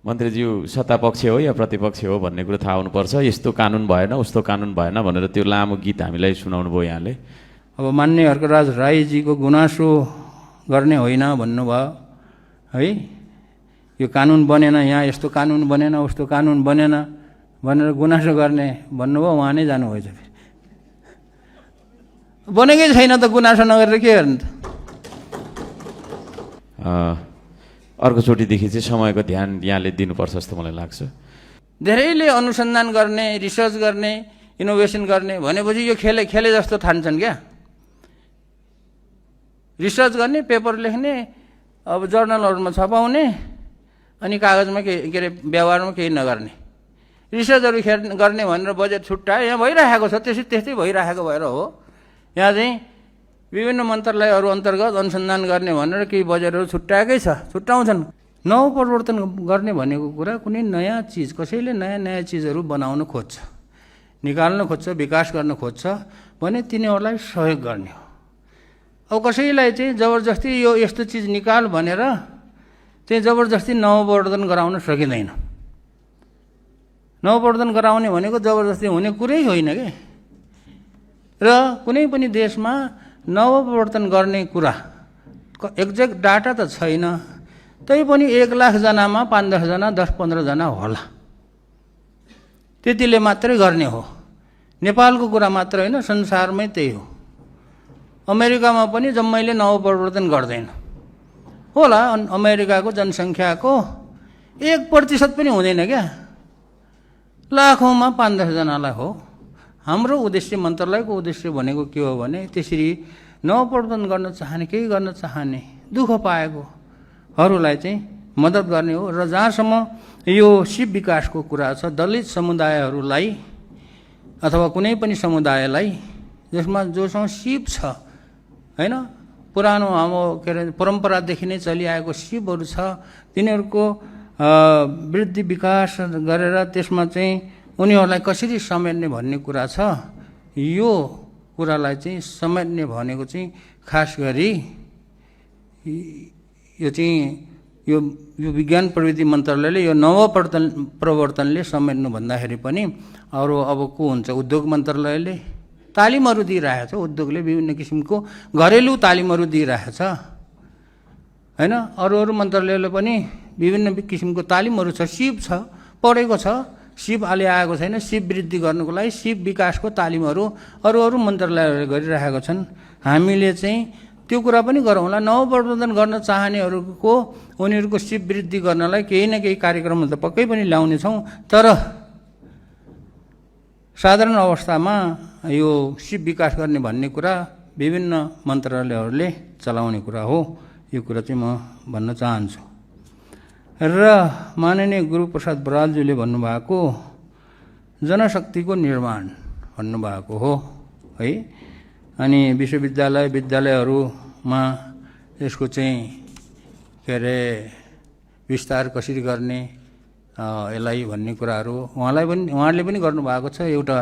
मन्त्रीज्यू सत्तापक्ष हो या प्रतिपक्ष हो भन्ने कुरो थाहा हुनुपर्छ। यस्तो कानुन भएन उस्तो कानुन भएन भनेर त्यो लामो गीत हामीलाई सुनाउनु भयो यहाँले। अब मान्य हर्कराज राईजीको गुनासो गर्ने होइन भन्नुभयो है। यो कानुन बनेन, यहाँ यस्तो कानुन बनेन उस्तो कानुन बनेन भनेर गुनासो गर्ने भन्नुभयो, उहाँ नै जानुभएछ। बनेकै छैन त गुनासो नगरेर के गर्ने त। अर्कोचोटिदेखि चाहिँ समयको ध्यान यहाँले दिनुपर्छ जस्तो मलाई लाग्छ। धेरैले अनुसन्धान गर्ने, रिसर्च गर्ने, इनोभेसन गर्ने भनेपछि यो खेले जस्तो ठान्छन् क्या। रिसर्च गर्ने, पेपर लेख्ने, अब जर्नलहरूमा छपाउने, अनि कागजमा के अरे व्यवहारमा केही नगर्ने। रिसर्चहरू गर्ने भनेर बजेट छुट्यायो, यहाँ भइरहेको छ, त्यस्तै भइरहेको भएर हो। यहाँ चाहिँ विभिन्न मन्त्रालयहरू अन्तर्गत अनुसन्धान गर्ने भनेर केही बजेटहरू छुट्याएकै छ, छुट्याउँछन्। नवपरिवर्तन गर्ने भनेको कुरा कुनै नयाँ चिज, कसैले नयाँ चिजहरू बनाउन खोज्छ, निकाल्न खोज्छ, विकास गर्न खोज्छ भने तिनीहरूलाई सहयोग गर्ने हो। अब कसैलाई चाहिँ जबरजस्ती यो यस्तो चिज निकाल भनेर चाहिँ जबरजस्ती नवपरिवर्तन गराउन सकिँदैन। नवपरिवर्तन गराउने भनेको जबरजस्ती हुने कुरै होइन के। र कुनै पनि देशमा नवपरिवर्तन गर्ने कुरा एक्ज्याक्ट डाटा त छैन, तैपनि 1 लाख जनामा 5-10 जना, 10-15 जना होला, त्यतिले मात्रै गर्ने हो। नेपालको कुरा मात्र होइन, संसारमै त्यही हो। अमेरिकामा पनि जम्मैले नवपरिवर्तन गर्दैन होला। अमेरिकाको जनसङ्ख्याको 1% पनि हुँदैन क्या, लाखौँमा 5-10 जनालाई हो। हाम्रो उद्देश्य, मन्त्रालयको उद्देश्य भनेको के हो भने त्यसरी नवपरिवर्तन गर्न चाहने, केही गर्न चाहने, दुःख पाएकोहरूलाई चाहिँ मद्दत गर्ने हो। र जहाँसम्म यो शिव विकासको कुरा छ, दलित समुदायहरूलाई अथवा कुनै पनि समुदायलाई जोसँग शिव छ होइन, पुरानो हाम्रो के अरे परम्परादेखि नै चलिआएको शिवहरू छ, तिनीहरूको वृद्धि विकास गरेर त्यसमा चाहिँ उनीहरूलाई कसरी समेट्ने भन्ने कुरा छ। यो कुरालाई चाहिँ समेट्ने भनेको चाहिँ खास गरी यो चाहिँ यो विज्ञान प्रविधि मन्त्रालयले यो नवपरिवर्तनले समेट्नु भन्दाखेरि पनि अरू अब को हुन्छ, उद्योग मन्त्रालयले तालिमहरू दिइरहेछ। उद्योगले विभिन्न किसिमको घरेलु तालिमहरू दिइरहेछ होइन। अरू मन्त्रालयले पनि विभिन्न किसिमको तालिमहरू छ। शिव छ, पढेको छ, शिव अलि आएको छैन। शिव वृद्धि गर्नुको लागि शिव विकासको तालिमहरू अरू मन्त्रालयहरूले गरिरहेका छन्। हामीले चाहिँ त्यो कुरा पनि गरौँला। नवपरिवर्तन गर्न चाहनेहरूको उनीहरूको शिव वृद्धि गर्नलाई केही न केही कार्यक्रमहरू त पक्कै पनि ल्याउनेछौँ। तर साधारण अवस्थामा यो शिव विकास गर्ने भन्ने कुरा विभिन्न मन्त्रालयहरूले चलाउने कुरा हो। यो कुरा चाहिँ म भन्न चाहन्छु। र माननीय गुरुप्रसाद बरालज्यूले भन्नुभएको जनशक्तिको निर्माण भन्नुभएको हो है। अनि विश्वविद्यालय विद्यालयहरूमा यसको चाहिँ के अरे विस्तार कसरी गर्ने यसलाई भन्ने कुराहरू उहाँले पनि गर्नुभएको छ। एउटा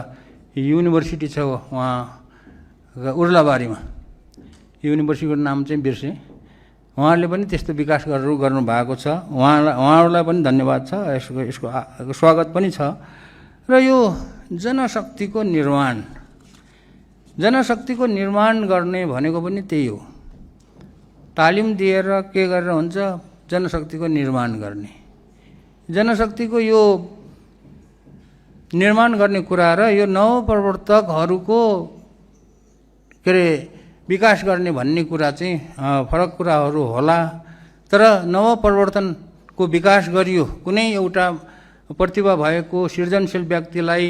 युनिभर्सिटी छ उहाँ उर्लाबारीमा, युनिभर्सिटीको नाम चाहिँ बिर्सेँ। उहाँहरूले पनि त्यस्तो विकास गर्नुभएको छ। उहाँहरूलाई पनि धन्यवाद छ, यसको स्वागत पनि छ। र यो जनशक्तिको निर्माण गर्ने भनेको पनि त्यही हो। तालिम दिएर के गरेर हुन्छ, जनशक्तिको निर्माण गर्ने। जनशक्तिको यो निर्माण गर्ने कुरा र यो नवप्रवर्तकहरूको के अरे विकास गर्ने भन्ने कुरा चाहिँ फरक कुराहरू होला। तर नवपरिवर्तनको विकास गरियो, कुनै एउटा प्रतिभा भएको सृजनशील व्यक्तिलाई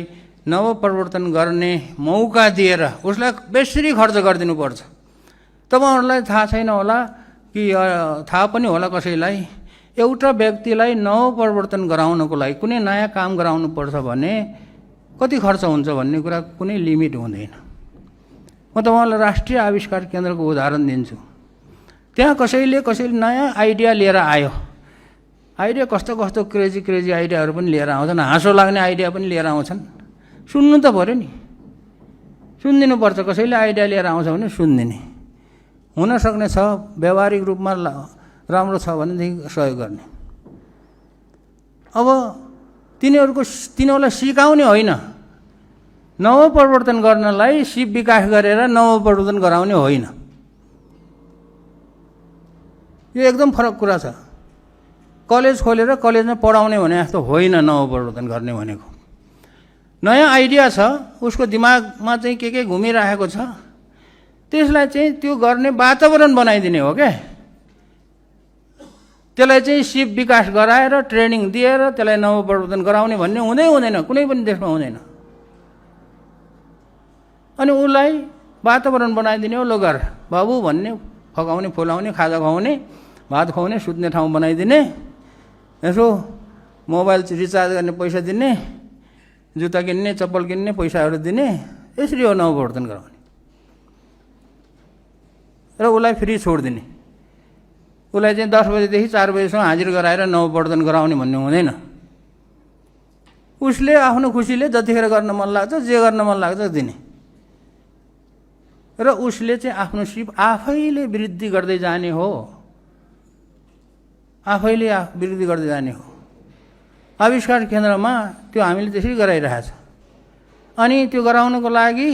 नवपरिवर्तन गर्ने मौका दिएर उसलाई बेसरी खर्च गरिदिनुपर्छ। तपाईँहरूलाई थाहा छैन होला कि थाहा पनि होला कसैलाई, एउटा व्यक्तिलाई नवपरिवर्तन गराउनको लागि कुनै नयाँ काम गराउनुपर्छ भने कति खर्च हुन्छ भन्ने कुरा कुनै लिमिट हुँदैन। म तपाईँलाई राष्ट्रिय आविष्कार केन्द्रको उदाहरण दिन्छु। त्यहाँ कसैले नयाँ आइडिया लिएर आयो। आइडिया कस्तो क्रेजी आइडियाहरू पनि लिएर आउँछन्, हाँसो लाग्ने आइडिया पनि लिएर आउँछन्। सुन्नु त पऱ्यो नि, सुनिदिनुपर्छ। कसैले आइडिया लिएर आउँछ भने सुनिदिने हुनसक्ने छ, व्यावहारिक रूपमा राम्रो छ भनेदेखि सहयोग गर्ने। अब तिनीहरूलाई सिकाउने होइन, नवपरिवर्तन गर्नलाई सिप विकास गरेर नवपरिवर्तन गराउने होइन। यो एकदम फरक कुरा छ। कलेज खोलेर कलेजमा पढाउने भने जस्तो होइन नवपरिवर्तन गर्ने भनेको। नयाँ आइडिया छ, उसको दिमागमा चाहिँ के घुमिरहेको छ, त्यसलाई चाहिँ त्यो गर्ने वातावरण बनाइदिने हो क्या। त्यसलाई चाहिँ सिप विकास गराएर ट्रेनिङ दिएर त्यसलाई नवपरिवर्तन गराउने भन्ने हुँदैन, कुनै पनि देशमा हुँदैन। अनि उसलाई वातावरण बनाइदिने हो, लो गर बाबु भन्ने, फकाउने, फुलाउने, खाजा खुवाउने, भात खुवाउने, सुत्ने ठाउँ बनाइदिने, यसो मोबाइल रिचार्ज गर्ने पैसा दिने, जुत्ता किन्ने, चप्पल किन्ने पैसाहरू दिने, यसरी हो नवपरिवर्तन गराउने। र उसलाई फ्री छोडिदिने, उसलाई चाहिँ 10 बजेदेखि 4 बजेसम्म हाजिर गराएर नवपरिवर्तन गराउने भन्ने हुँदैन। उसले आफ्नो खुसीले जतिखेर गर्न मन लाग्छ, जे गर्न मन लाग्छ दिने, र उसले चाहिँ आफ्नो सिप आफैले वृद्धि गर्दै जाने हो, आफैले वृद्धि गर्दै जाने हो। आविष्कार केन्द्रमा त्यो हामीले त्यसरी गराइरहेछ। अनि त्यो गराउनको लागि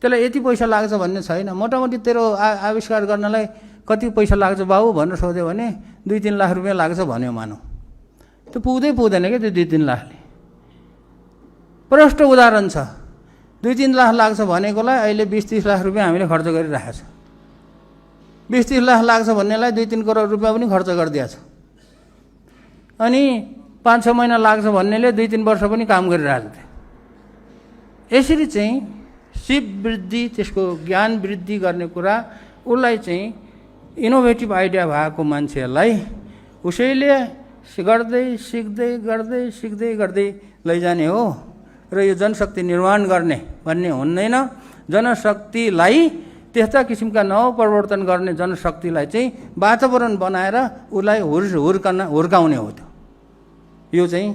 त्यसलाई यति पैसा लाग्छ भन्ने छैन। मोटामोटी तेरो आविष्कार गर्नलाई कति पैसा लाग्छ बाबु भनेर सोध्यो भने 2-3 लाख रुपियाँ लाग्छ भन्यो मानौ, त्यो पुग्दैन क्या त्यो 2-3 लाखले। प्रष्ट उदाहरण छ। 2-3 लाख लाग्छ भनेकोलाई अहिले 20-30 लाख रुपियाँ हामीले खर्च गरिरहेको छ। 20-30 लाख लाग्छ भन्नेलाई 2-3 करोड रुपियाँ पनि खर्च गरिदिएको छ। अनि 5-6 महिना लाग्छ भन्नेले 2-3 वर्ष पनि काम गरिरहेको थियो। यसरी चाहिँ सिप वृद्धि, त्यसको ज्ञान वृद्धि गर्ने कुरा, उसलाई चाहिँ इनोभेटिभ आइडिया भएको मान्छेहरूलाई उसैले गर्दै सिक्दै लैजाने हो। र यो जनशक्ति निर्माण गर्ने भन्ने हुँदैन। जनशक्तिलाई, त्यस्ता किसिमका नवपरिवर्तन गर्ने जनशक्तिलाई चाहिँ वातावरण बनाएर उसलाई हुर्काउने हो। यो चाहिँ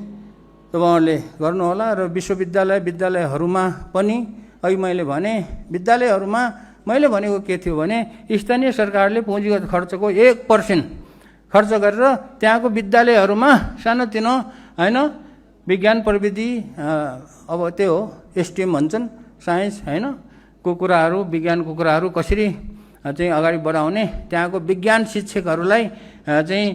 तपाईँहरूले गर्नुहोला। र विद्यालयहरूमा पनि अघि मैले भने, विद्यालयहरूमा मैले भनेको के थियो भने स्थानीय सरकारले पुँजीगत खर्चको 1% खर्च गरेर त्यहाँको विद्यालयहरूमा सानोतिनो होइन विज्ञान प्रविधि, अब त्यो हो STEM भन्छन्, साइन्स होइन को कुराहरू, विज्ञानको कुराहरू कसरी चाहिँ अगाडि बढाउने, त्यहाँको विज्ञान शिक्षकहरूलाई चाहिँ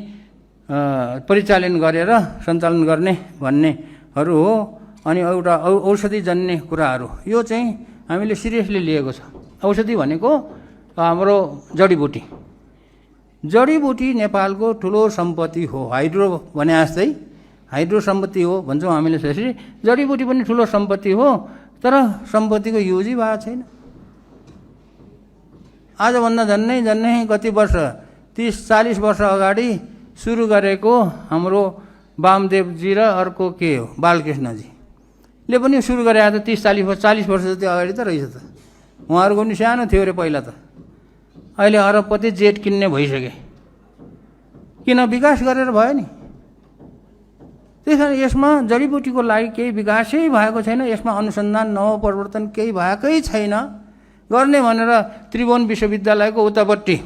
परिचालन गरेर सञ्चालन गर्ने भन्नेहरू हो। अनि एउटा औषधि जन्ने कुराहरू, यो चाहिँ हामीले सिरियसली लिएको छ। औषधि भनेको हाम्रो जडीबुटी नेपालको ठुलो सम्पत्ति हो। हाइड्रो भने जस्तै हाइड्रो सम्पत्ति हो भन्छौँ हामीले, त्यसरी जडीबुटी पनि ठुलो सम्पत्ति हो। तर सम्पत्तिको युजै भएको छैन। आजभन्दा झन्नै कति वर्ष, 30-40 वर्ष अगाडि सुरु गरेको हाम्रो वामदेवजी र अर्को के हो बालकृष्णजीले पनि सुरु गरे त 30-40 वर्ष जति अगाडि त रहेछ त। उहाँहरूको पनि सानो थियो अरे पहिला त, अहिले अरबपति जेट किन्ने भइसके। किन? विकास गरेर भयो नि। त्यस कारण यसमा जडीबुटीको लागि केही विकासै भएको छैन। यसमा अनुसन्धान नवपरिवर्तन केही भएकै छैन। गर्ने भनेर त्रिभुवन विश्वविद्यालयको उतापट्टि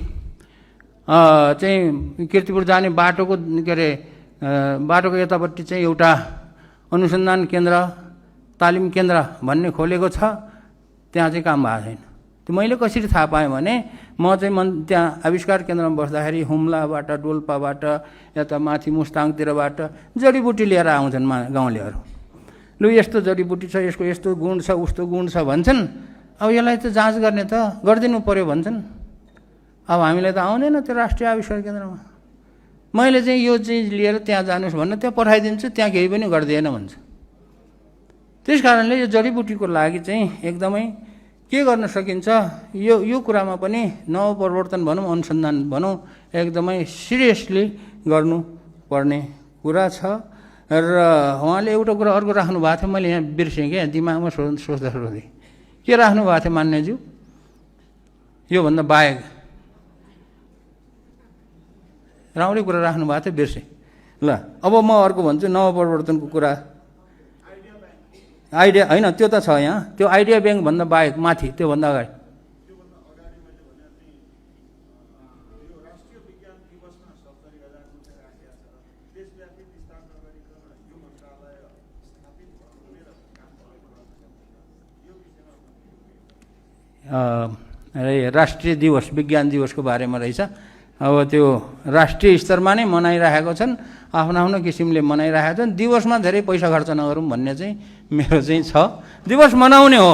चाहिँ कीर्तिपुर जाने बाटोको बाटोको यतापट्टि चाहिँ एउटा अनुसन्धान केन्द्र, तालिम केन्द्र भन्ने खोलेको छ। त्यहाँ चाहिँ काम भएको छैन। त्यो मैले कसरी थाहा पाएँ भने म चाहिँ त्यहाँ आविष्कार केन्द्रमा बस्दाखेरि हुम्लाबाट, डोल्पाबाट, यता माथि मुस्ताङतिरबाट जडीबुटी लिएर आउँछन् गाउँलेहरू। लु यस्तो जडीबुटी छ, यसको यस्तो गुण छ, उस्तो गुण छ भन्छन्। अब यसलाई त जाँच गर्ने त गरिदिनु पर्यो भन्छन्। अब हामीलाई त आउँदैन त्यो राष्ट्रिय आविष्कार केन्द्रमा। मैले चाहिँ यो चिज लिएर त्यहाँ जानुहोस् भन्न त्यहाँ पठाइदिन्छु, त्यहाँ केही पनि गरिदिएन भन्छ। त्यस कारणले यो जडीबुटीको लागि चाहिँ एकदमै के गर्न सकिन्छ, यो कुरामा पनि नवपरिवर्तन भनौँ, अनुसन्धान भनौँ, एकदमै सिरियसली गर्नुपर्ने कुरा छ। र उहाँले एउटा कुरा अर्को राख्नु भएको थियो, मैले यहाँ बिर्सेँ क्या, दिमागमा सोच्दा के राख्नु भएको थियो मान्यज्यू? योभन्दा बाहेक राम्रै कुरा राख्नु भएको थियो, बिर्सेँ। ल अब म अर्को भन्छु, नवपरिवर्तनको कुरा। आइडिया होइन, त्यो त छ यहाँ, त्यो आइडिया ब्याङ्कभन्दा बाहेक माथि, त्योभन्दा अगाडि राष्ट्रिय दिवस विज्ञान दिवसको बारेमा रहेछ। अब त्यो राष्ट्रिय स्तरमा नै मनाइरहेको छन्, आफ्नो आफ्नो किसिमले मनाइरहेका छन्। दिवसमा धेरै पैसा खर्च नगरौँ भन्ने चाहिँ मेरो चाहिँ छ। दिवस मनाउने हो,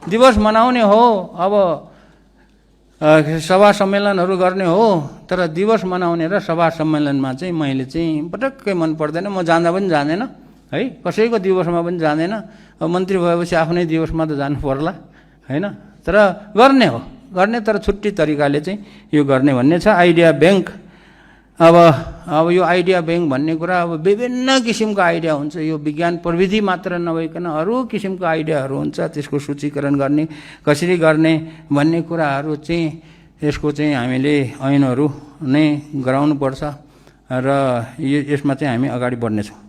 दिवस मनाउने हो। अब सभा सम्मेलनहरू गर्ने हो, तर दिवस मनाउने र सभा सम्मेलनमा चाहिँ मैले चाहिँ पटक्कै मन पर्दैन। म जाँदा पनि जाँदैन है, कसैको दिवसमा पनि जाँदैन। अब मन्त्री भएपछि आफ्नै दिवसमा त जानु पर्ला होइन, तर गर्ने हो, गर्ने, तर छुट्टी तरिकाले चाहिँ यो गर्ने भन्ने छ। आइडिया ब्याङ्क, अब यो आइडिया ब्याङ्क भन्ने कुरा अब विभिन्न किसिमको आइडिया हुन्छ। यो विज्ञान प्रविधि मात्र नभइकन अरू किसिमको आइडियाहरू हुन्छ। त्यसको सूचीकरण गर्ने, कसरी गर्ने भन्ने कुराहरू चाहिँ यसको चाहिँ हामीले ऐनहरू नै गराउनुपर्छ र यसमा चाहिँ हामी अगाडि बढ्नेछौँ।